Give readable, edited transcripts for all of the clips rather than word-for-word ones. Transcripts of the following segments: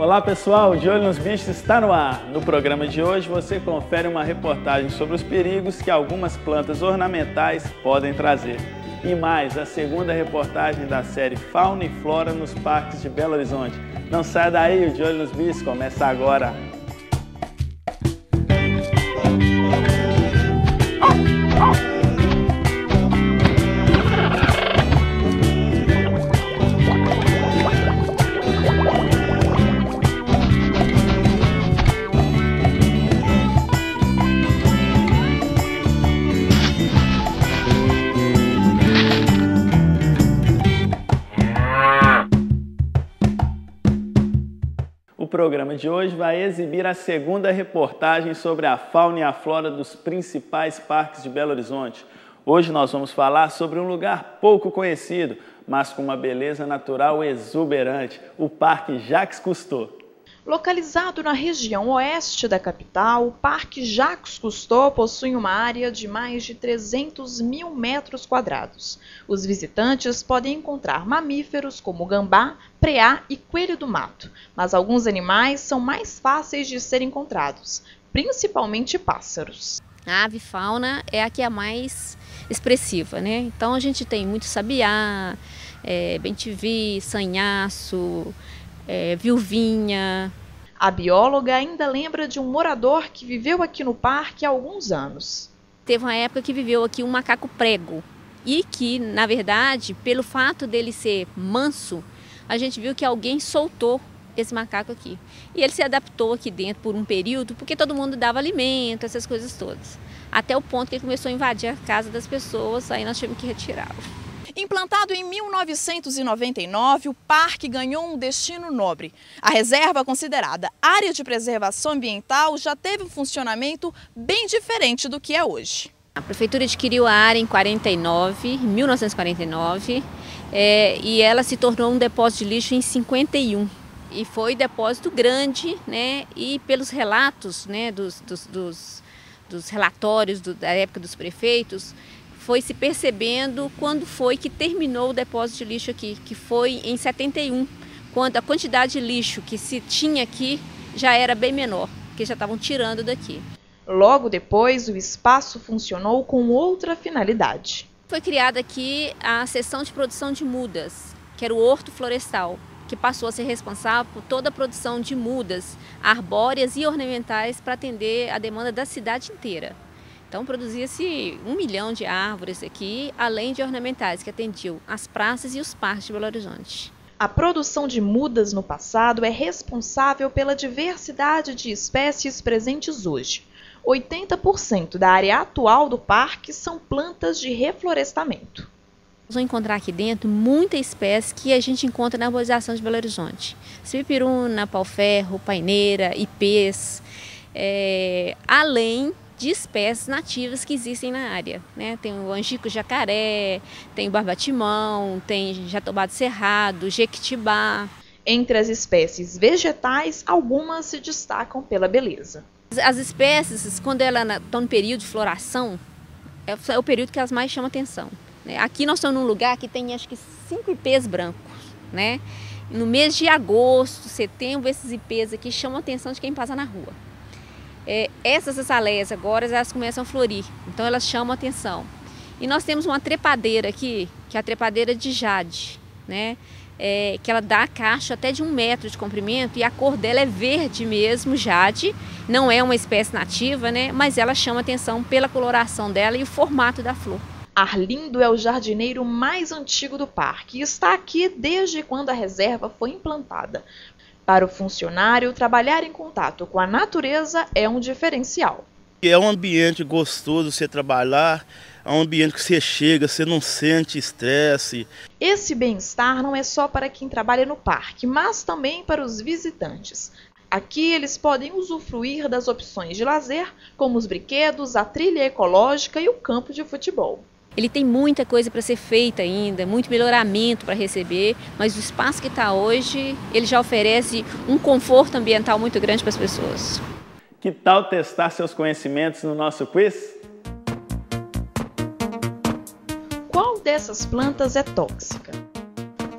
Olá pessoal, De Olho nos Bichos está no ar. No programa de hoje você confere uma reportagem sobre os perigos que algumas plantas ornamentais podem trazer. E mais, a segunda reportagem da série Fauna e Flora nos parques de Belo Horizonte. Não saia daí, o De Olho nos Bichos começa agora. O programa de hoje vai exibir a segunda reportagem sobre a fauna e a flora dos principais parques de Belo Horizonte. Hoje nós vamos falar sobre um lugar pouco conhecido, mas com uma beleza natural exuberante, o Parque Jacques Cousteau. Localizado na região oeste da capital, o Parque Jacques Cousteau possui uma área de mais de 300 mil metros quadrados. Os visitantes podem encontrar mamíferos como gambá, preá e coelho do mato, mas alguns animais são mais fáceis de serem encontrados, principalmente pássaros. A avifauna é a que é mais expressiva, né? Então a gente tem muito sabiá, bem-te-vi, sanhaço, viuvinha. A bióloga ainda lembra de um morador que viveu aqui no parque há alguns anos. Teve uma época que viveu aqui um macaco prego e que, na verdade, pelo fato dele ser manso, a gente viu que alguém soltou esse macaco aqui. E ele se adaptou aqui dentro por um período, porque todo mundo dava alimento, essas coisas todas. Até o ponto que ele começou a invadir a casa das pessoas, aí nós tivemos que retirá-lo. Implantado em 1999, o parque ganhou um destino nobre. A reserva, considerada área de preservação ambiental, já teve um funcionamento bem diferente do que é hoje. A prefeitura adquiriu a área em 1949, e ela se tornou um depósito de lixo em 51. E foi depósito grande, né? E pelos relatos, né, dos relatórios da época dos prefeitos, foi se percebendo quando foi que terminou o depósito de lixo aqui, que foi em 71, quando a quantidade de lixo que se tinha aqui já era bem menor, porque já estavam tirando daqui. Logo depois, o espaço funcionou com outra finalidade. Foi criada aqui a seção de produção de mudas, que era o horto florestal, que passou a ser responsável por toda a produção de mudas arbóreas e ornamentais para atender a demanda da cidade inteira. Então produzia-se 1 milhão de árvores aqui, além de ornamentais que atendiam as praças e os parques de Belo Horizonte. A produção de mudas no passado é responsável pela diversidade de espécies presentes hoje. 80% da área atual do parque são plantas de reflorestamento. Nós vamos encontrar aqui dentro muita espécie que a gente encontra na arborização de Belo Horizonte. Cipipiruna, pau-ferro, paineira, ipês, além de espécies nativas que existem na área, né? Tem o angico jacaré, tem o barbatimão, tem jatobá do cerrado, jequitibá. Entre as espécies vegetais, algumas se destacam pela beleza. As espécies, quando elas estão no período de floração, é o período que elas mais chamam atenção. Aqui nós estamos num lugar que tem acho que 5 ipês brancos, né? No mês de agosto, setembro, esses ipês aqui chamam a atenção de quem passa na rua. Essas azaleias agora elas começam a florir, então elas chamam a atenção. E nós temos uma trepadeira aqui, que é a trepadeira de jade, né? Que ela dá cacho até de 1 metro de comprimento e a cor dela é verde mesmo, jade. Não é uma espécie nativa, né? Mas ela chama atenção pela coloração dela e o formato da flor. Arlindo é o jardineiro mais antigo do parque e está aqui desde quando a reserva foi implantada. Para o funcionário, trabalhar em contato com a natureza é um diferencial. É um ambiente gostoso você trabalhar, é um ambiente que você chega, você não sente estresse. Esse bem-estar não é só para quem trabalha no parque, mas também para os visitantes. Aqui eles podem usufruir das opções de lazer, como os brinquedos, a trilha ecológica e o campo de futebol. Ele tem muita coisa para ser feita ainda, muito melhoramento para receber, mas o espaço que está hoje, ele já oferece um conforto ambiental muito grande para as pessoas. Que tal testar seus conhecimentos no nosso quiz? Qual dessas plantas é tóxica?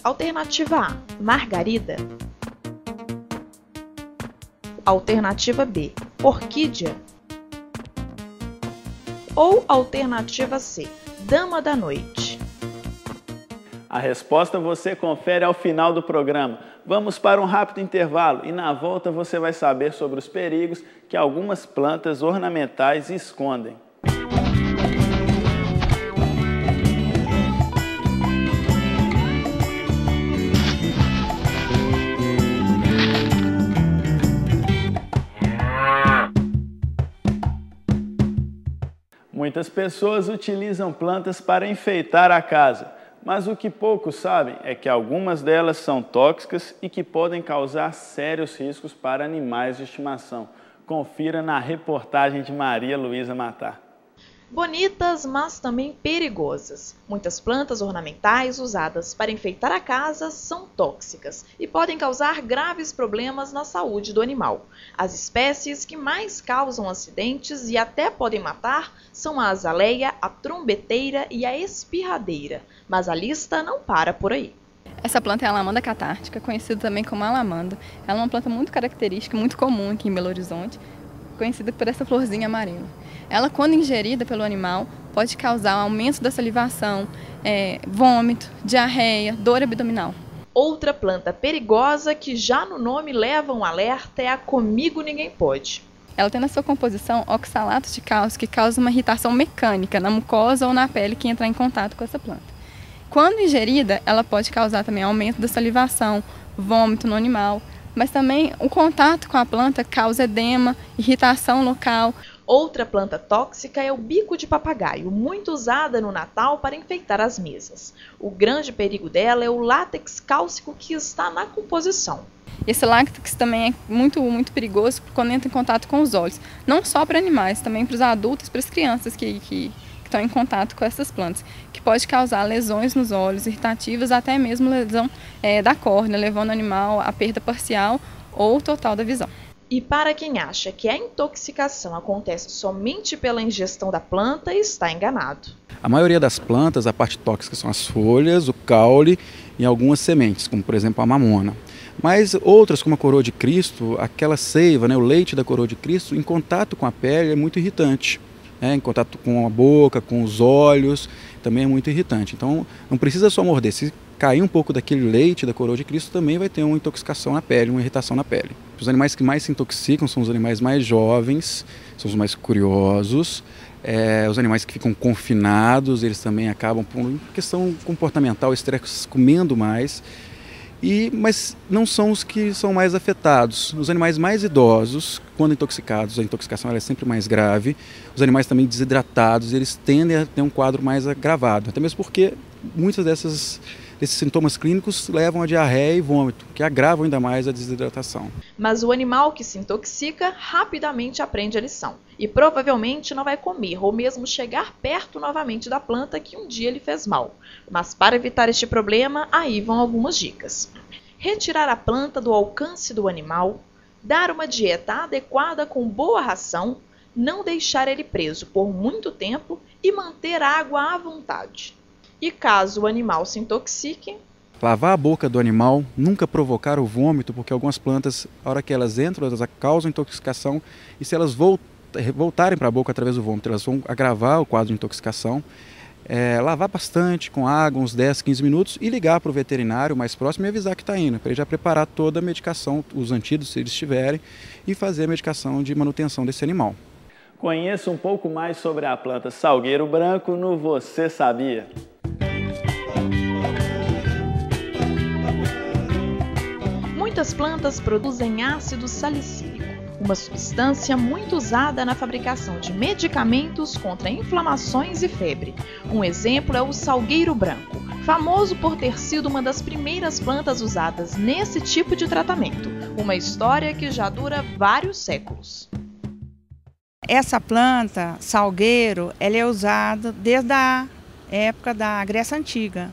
Alternativa A, margarida. Alternativa B, orquídea. Ou alternativa C, dama da noite. A resposta você confere ao final do programa. Vamos para um rápido intervalo e na volta você vai saber sobre os perigos que algumas plantas ornamentais escondem. Muitas pessoas utilizam plantas para enfeitar a casa, mas o que poucos sabem é que algumas delas são tóxicas e que podem causar sérios riscos para animais de estimação. Confira na reportagem de Maria Luísa Matar. Bonitas, mas também perigosas. Muitas plantas ornamentais usadas para enfeitar a casa são tóxicas e podem causar graves problemas na saúde do animal. As espécies que mais causam acidentes e até podem matar são a azaleia, a trombeteira e a espirradeira. Mas a lista não para por aí. Essa planta é a alamanda catártica, conhecida também como alamanda. Ela é uma planta muito característica, muito comum aqui em Belo Horizonte, conhecida por essa florzinha amarela. Ela, quando ingerida pelo animal, pode causar aumento da salivação, vômito, diarreia, dor abdominal. Outra planta perigosa que já no nome leva um alerta é a comigo ninguém pode. Ela tem na sua composição oxalato de cálcio, que causa uma irritação mecânica na mucosa ou na pele que entrar em contato com essa planta. Quando ingerida, ela pode causar também aumento da salivação, vômito no animal, mas também o contato com a planta causa edema, irritação local. Outra planta tóxica é o bico de papagaio, muito usada no Natal para enfeitar as mesas. O grande perigo dela é o látex cálcico que está na composição. Esse látex também é muito perigoso quando entra em contato com os olhos. Não só para animais, também para os adultos, para as crianças que estão em contato com essas plantas, que pode causar lesões nos olhos, irritativas, até mesmo lesão da córnea, levando o animal à perda parcial ou total da visão. E para quem acha que a intoxicação acontece somente pela ingestão da planta, está enganado. A maioria das plantas, a parte tóxica são as folhas, o caule e algumas sementes, como por exemplo a mamona. Mas outras, como a coroa de Cristo, aquela seiva, o leite da coroa de Cristo, em contato com a pele é muito irritante. Em contato com a boca, com os olhos, também é muito irritante. Então não precisa só morder, se cair um pouco daquele leite da coroa de Cristo também vai ter uma intoxicação na pele, uma irritação na pele. Os animais que mais se intoxicam são os animais mais jovens, são os mais curiosos, os animais que ficam confinados, eles também acabam por questão comportamental, estresse, comendo mais. Mas não são os que são mais afetados. Os animais mais idosos, quando intoxicados, a intoxicação é sempre mais grave. Os animais também desidratados, eles tendem a ter um quadro mais agravado. Até mesmo porque muitos desses sintomas clínicos levam a diarreia e vômito, que agravam ainda mais a desidratação. Mas o animal que se intoxica rapidamente aprende a lição. E provavelmente não vai comer ou mesmo chegar perto novamente da planta que um dia lhe fez mal. Mas para evitar este problema, aí vão algumas dicas. Retirar a planta do alcance do animal, dar uma dieta adequada com boa ração, não deixar ele preso por muito tempo e manter água à vontade. E caso o animal se intoxique, lavar a boca do animal, nunca provocar o vômito, porque algumas plantas, a hora que elas entram, elas causam intoxicação e se elas voltarem para a boca através do vômito, elas vão agravar o quadro de intoxicação. Lavar bastante com água, uns 10, 15 minutos e ligar para o veterinário mais próximo e avisar que está indo, para ele já preparar toda a medicação, os antídotos se eles tiverem e fazer a medicação de manutenção desse animal. Conheça um pouco mais sobre a planta salgueiro branco no Você Sabia? Muitas plantas produzem ácido salicílico, uma substância muito usada na fabricação de medicamentos contra inflamações e febre. Um exemplo é o salgueiro branco, famoso por ter sido uma das primeiras plantas usadas nesse tipo de tratamento, uma história que já dura vários séculos. Essa planta, salgueiro, ela é usada desde a época da Grécia Antiga,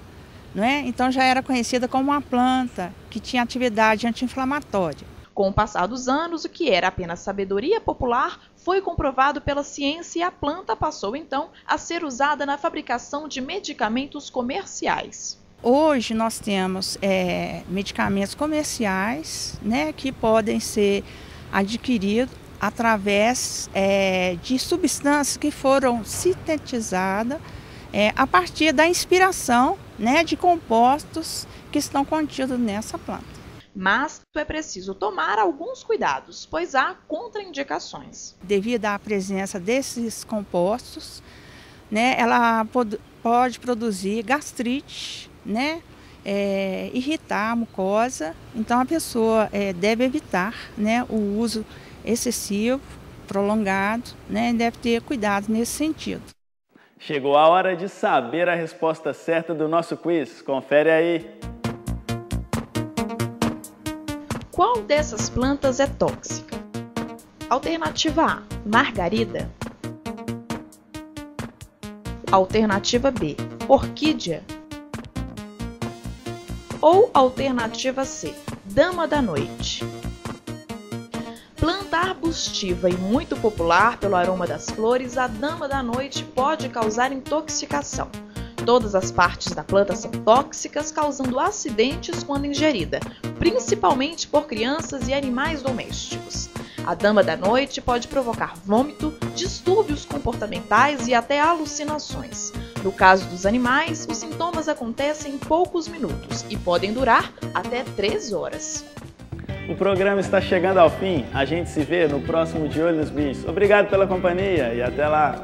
não é? Então já era conhecida como uma planta que tinha atividade anti-inflamatória. Com o passar dos anos, o que era apenas sabedoria popular foi comprovado pela ciência e a planta passou então a ser usada na fabricação de medicamentos comerciais. Hoje nós temos medicamentos comerciais, né, que podem ser adquirido através de substâncias que foram sintetizadas a partir da inspiração, né, de compostos que estão contidos nessa planta. Mas é preciso tomar alguns cuidados, pois há contraindicações. Devido à presença desses compostos, né, ela pode produzir gastrite, né, irritar a mucosa. Então a pessoa deve evitar, né, o uso excessivo, prolongado, né, deve ter cuidado nesse sentido. Chegou a hora de saber a resposta certa do nosso quiz. Confere aí. Qual dessas plantas é tóxica? Alternativa A, margarida. Alternativa B, orquídea. Ou alternativa C, dama da noite. Planta arbustiva e muito popular pelo aroma das flores, a dama da noite pode causar intoxicação. Todas as partes da planta são tóxicas, causando acidentes quando ingerida, principalmente por crianças e animais domésticos. A dama da noite pode provocar vômito, distúrbios comportamentais e até alucinações. No caso dos animais, os sintomas acontecem em poucos minutos e podem durar até 3 horas. O programa está chegando ao fim. A gente se vê no próximo De Olho nos Bichos. Obrigado pela companhia e até lá!